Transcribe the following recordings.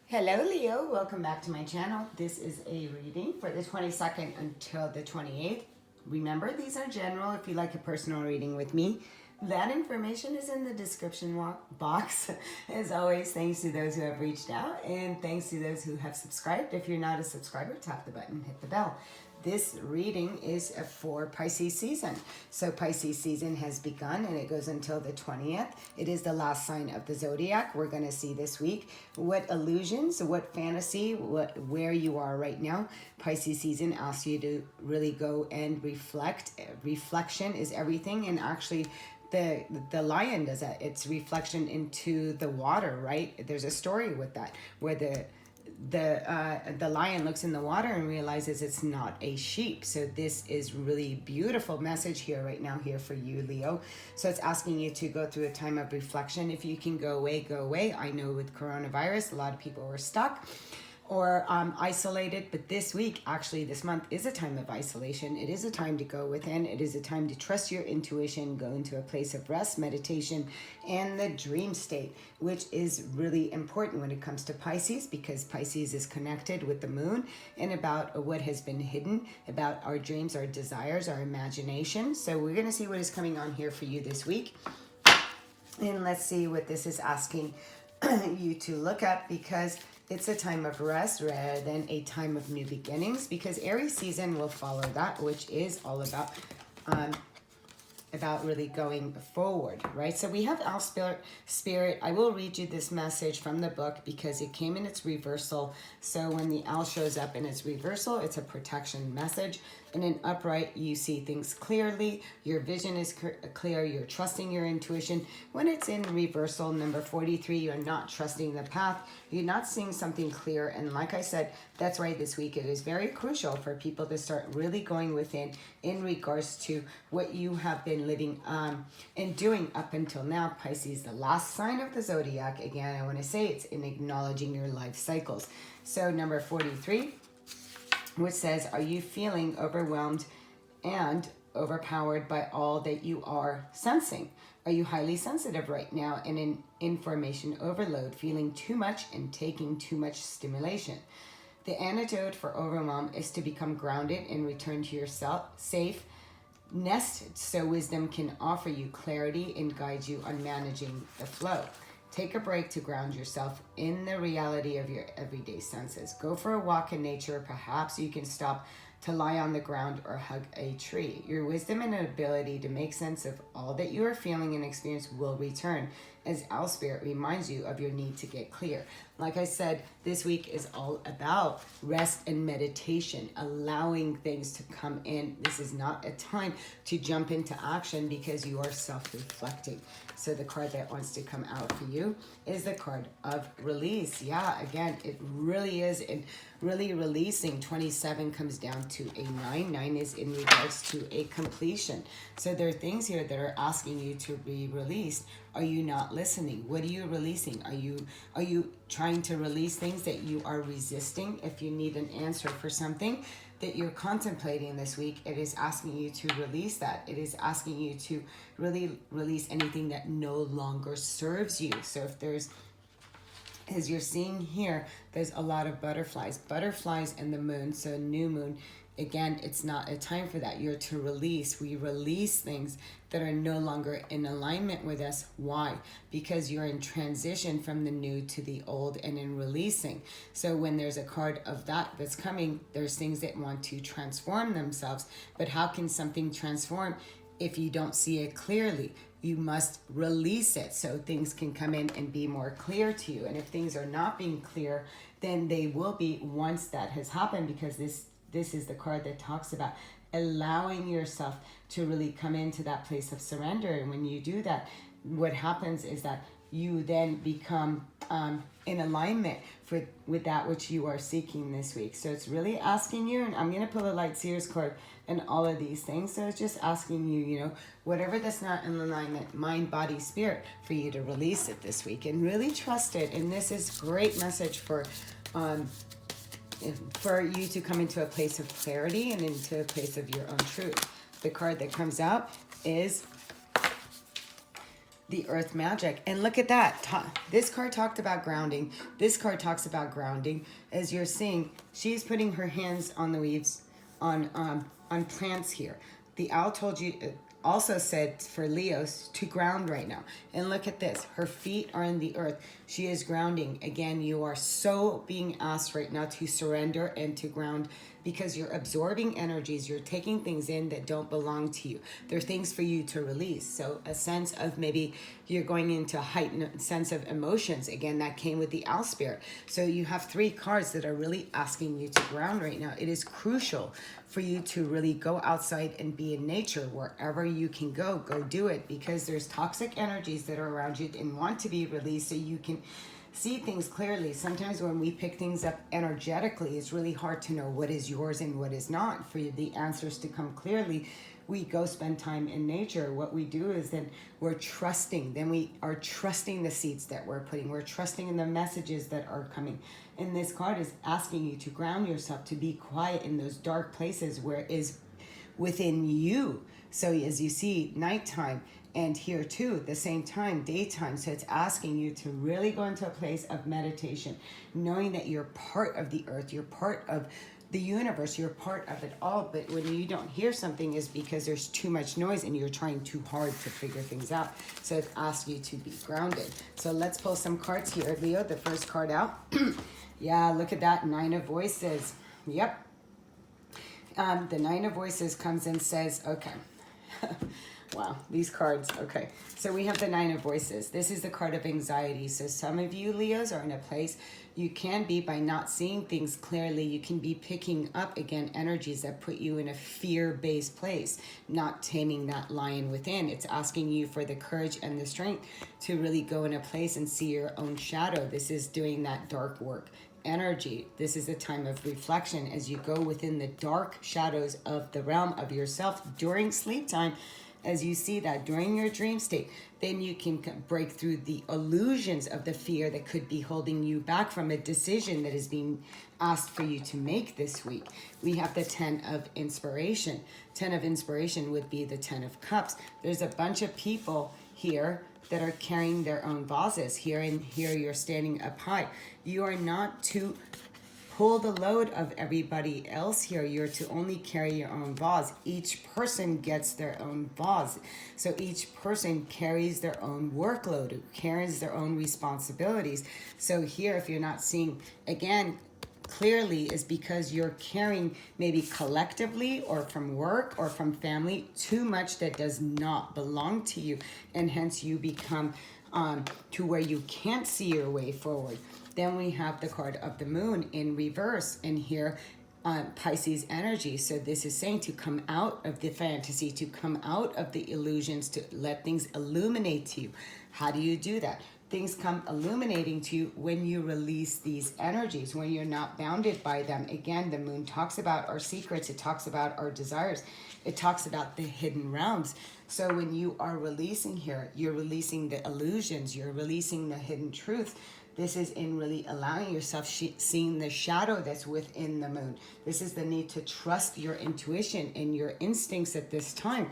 Hello Leo, welcome back to my channel. This is a reading for the 22nd until the 28th. Remember, these are general. If you like a personal reading with me, that information is in the description box. As always, thanks to those who have reached out and thanks to those who have subscribed. If you're not a subscriber, tap the button, hit the bell. This reading is for Pisces season. So Pisces season has begun and it goes until the 20th. It is the last sign of the zodiac. We're going to see this week what illusions, what fantasy, where you are right now. Pisces season asks you to really go and reflect. Reflection is everything, and actually the lion does that. It's reflection into the water, right? There's a story with that where the lion looks in the water and realizes it's not a sheep. So this is really beautiful message here right now here for you, Leo. So it's asking you to go through a time of reflection. If you can go away, go away. I know with coronavirus, a lot of people were stuck or isolated, but this week, actually this month, is a time of isolation. It is a time to go within. It is a time to trust your intuition, go into a place of rest, meditation, and the dream state, which is really important when it comes to Pisces, because Pisces is connected with the moon and about what has been hidden, about our dreams, our desires, our imagination. So we're gonna see what is coming on here for you this week. And let's see what this is asking you to look at, because it's a time of rest rather than a time of new beginnings, because Aries season will follow that, which is all about really going forward, right? So we have Owl Spirit. I will read you this message from the book because it came in its reversal. So when the owl shows up in its reversal, it's a protection message. And in upright, you see things clearly. Your vision is clear. You're trusting your intuition. When it's in reversal, number 43, you're not trusting the path. You're not seeing something clear. And like I said, that's why this week it is very crucial for people to start really going within in regards to what you have been living and doing up until now. Pisces, the last sign of the zodiac. Again, I want to say it's in acknowledging your life cycles. So number 43, which says, are you feeling overwhelmed and overpowered by all that you are sensing? Are you highly sensitive right now and in information overload, feeling too much and taking too much stimulation? The antidote for overwhelm is to become grounded and return to yourself, safe, nested, so wisdom can offer you clarity and guide you on managing the flow. Take a break to ground yourself in the reality of your everyday senses. Go for a walk in nature. Perhaps you can stop to lie on the ground or hug a tree. Your wisdom and ability to make sense of all that you are feeling and experience will return as Owl Spirit reminds you of your need to get clear. Like I said, this week is all about rest and meditation, allowing things to come in. This is not a time to jump into action because you are self-reflecting. So the card that wants to come out for you is the card of release. Yeah, again, it really is. And really releasing. 27 comes down to a 9. 9 is in regards to a completion. So there are things here that are asking you to be released. Are you not listening? What are you releasing? Are you trying to release things that you are resisting? If you need an answer for something that you're contemplating this week, it is asking you to release that. It is asking you to really release anything that no longer serves you. So if there's, as you're seeing here, there's a lot of butterflies and the moon. So new moon, again, it's not a time for that. You're to release. We release things that are no longer in alignment with us. Why? Because you're in transition from the new to the old and in releasing. So when there's a card of that that's coming, there's things that want to transform themselves. But how can something transform if you don't see it clearly? You must release it so things can come in and be more clear to you. And if things are not being clear, then they will be once that has happened, because this is the card that talks about allowing yourself to really come into that place of surrender. And when you do that, what happens is that you then become in alignment with that which you are seeking this week. So it's really asking you, and I'm going to pull a Light Seers card and all of these things. So it's just asking you, whatever that's not in alignment, mind, body, spirit, for you to release it this week and really trust it. And this is great message for you to come into a place of clarity and into a place of your own truth. The card that comes out is the earth magic. And look at that. This card talked about grounding. This card talks about grounding. As you're seeing, she's putting her hands on the weaves on plants here. The owl told you, also said for Leos to ground right now. And look at this. Her feet are in the earth. She is grounding. Again, you are so being asked right now to surrender and to ground, because you're absorbing energies. You're taking things in that don't belong to you. They're things for you to release. So a sense of maybe you're going into a heightened sense of emotions. Again, that came with the owl spirit. So you have 3 cards that are really asking you to ground right now. It is crucial for you to really go outside and be in nature. Wherever you can go do it, because there's toxic energies that are around you and want to be released so you can see things clearly. Sometimes when we pick things up energetically, it's really hard to know what is yours and what is not. For the answers to come clearly, we go spend time in nature. What we do is then we're trusting. Then we are trusting the seeds that we're putting. We're trusting in the messages that are coming. And this card is asking you to ground yourself, to be quiet in those dark places where it is within you. So as you see, nighttime, and here too, at the same time, daytime. So it's asking you to really go into a place of meditation, knowing that you're part of the earth, you're part of the universe, you're part of it all. But when you don't hear something is because there's too much noise and you're trying too hard to figure things out. So it asks you to be grounded. So let's pull some cards here, Leo. The first card out. Yeah, look at that, 9 of Voices. Yep. The 9 of Voices comes and says, okay. Wow, these cards. Okay, so we have the 9 of Voices. This is the card of anxiety. So some of you Leos are in a place you can be, by not seeing things clearly, you can be picking up again energies that put you in a fear-based place, not taming that lion within. It's asking you for the courage and the strength to really go in a place and see your own shadow. This is doing that dark work energy. This is a time of reflection as you go within the dark shadows of the realm of yourself during sleep time. As you see that during your dream state, then you can break through the illusions of the fear that could be holding you back from a decision that is being asked for you to make this week. We have the 10 of Inspiration. 10 of Inspiration would be the 10 of Cups. There's a bunch of people here that are carrying their own vases. Here and here you're standing up high. You are not to pull the load of everybody else here. You're to only carry your own vase. Each person gets their own vase. So each person carries their own workload, carries their own responsibilities. So here, if you're not seeing, again, clearly is because you're carrying maybe collectively or from work or from family too much that does not belong to you. And hence you become to where you can't see your way forward. Then we have the card of the moon in reverse, and here Pisces energy. So this is saying to come out of the fantasy, to come out of the illusions, to let things illuminate to you. How do you do that? Things come illuminating to you when you release these energies, when you're not bounded by them. Again, the moon talks about our secrets. It talks about our desires. It talks about the hidden realms. So when you are releasing here, you're releasing the illusions. You're releasing the hidden truth. This is in really allowing yourself seeing the shadow that's within the moon. This is the need to trust your intuition and your instincts at this time.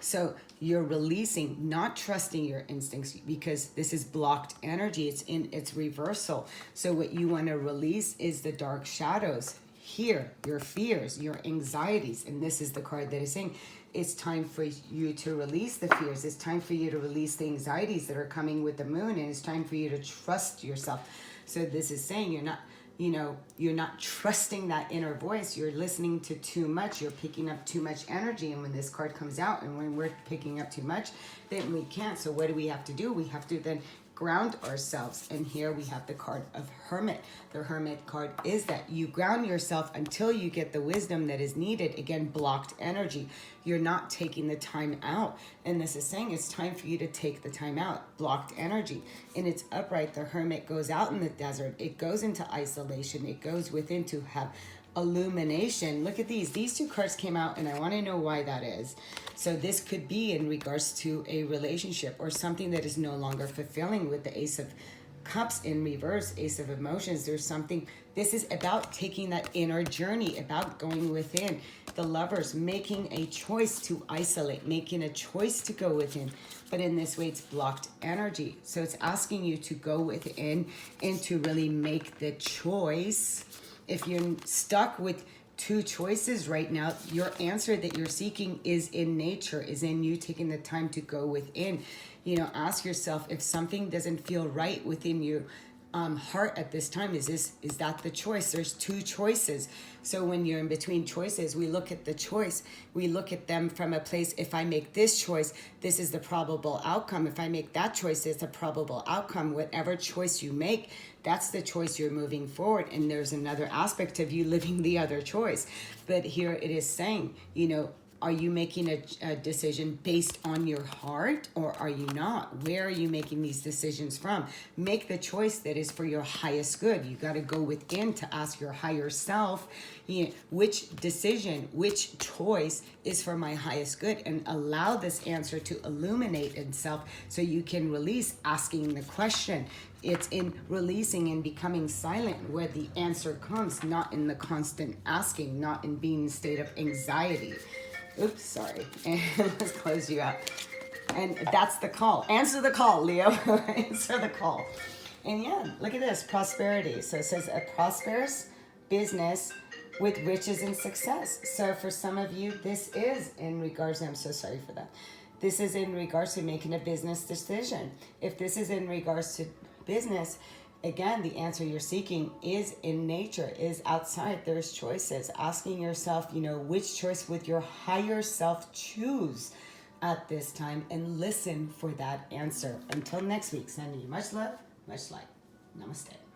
So you're releasing, not trusting your instincts, because this is blocked energy. It's reversal. So what you want to release is the dark shadows here, your fears, your anxieties. And this is the card that is saying it's time for you to release the fears. It's time for you to release the anxieties that are coming with the moon. And it's time for you to trust yourself. So this is saying you're not trusting that inner voice. You're listening to too much. You're picking up too much energy. And when this card comes out and when we're picking up too much, then we can't. So what do we have to do? We have to then ground ourselves. And here we have the card of Hermit. The Hermit card is that you ground yourself until you get the wisdom that is needed. Again, blocked energy. You're not taking the time out. And this is saying it's time for you to take the time out. Blocked energy. And it's upright. The Hermit goes out in the desert. It goes into isolation. It goes within to have illumination. Look at these. These 2 cards came out, and I want to know why that is. So this could be in regards to a relationship or something that is no longer fulfilling with the Ace of Cups in reverse, Ace of Emotions, there's something, this is about taking that inner journey, about going within. The Lovers, making a choice to isolate, making a choice to go within. But in this way, it's blocked energy. So it's asking you to go within and to really make the choice. If you're stuck with two choices right now, your answer that you're seeking is in nature, is in you taking the time to go within. You know, ask yourself, if something doesn't feel right within your heart at this time, is that the choice? There's two choices. So when you're in between choices, we look at the choice, we look at them from a place, if I make this choice, this is the probable outcome. If I make that choice, it's a probable outcome. Whatever choice you make, that's the choice you're moving forward. And there's another aspect of you living the other choice. But here it is saying, you know, are you making a decision based on your heart, or are you not? Where are you making these decisions from? Make the choice that is for your highest good. You got to go within to ask your higher self, you know, which decision, which choice is for my highest good, and allow this answer to illuminate itself so you can release asking the question. It's in releasing and becoming silent where the answer comes, not in the constant asking, not in being in a state of anxiety. Oops, sorry. And let's close you out. And that's the call. Answer the call, Leo. Answer the call. And yeah, look at this, prosperity. So it says a prosperous business with riches and success. So for some of you, this is in regards, I'm so sorry for that. This is in regards to making a business decision. If this is in regards to business, again, the answer you're seeking is in nature, is outside. There's choices. Asking yourself, you know, which choice would your higher self choose at this time, and listen for that answer. Until next week, sending you much love, much light. Namaste.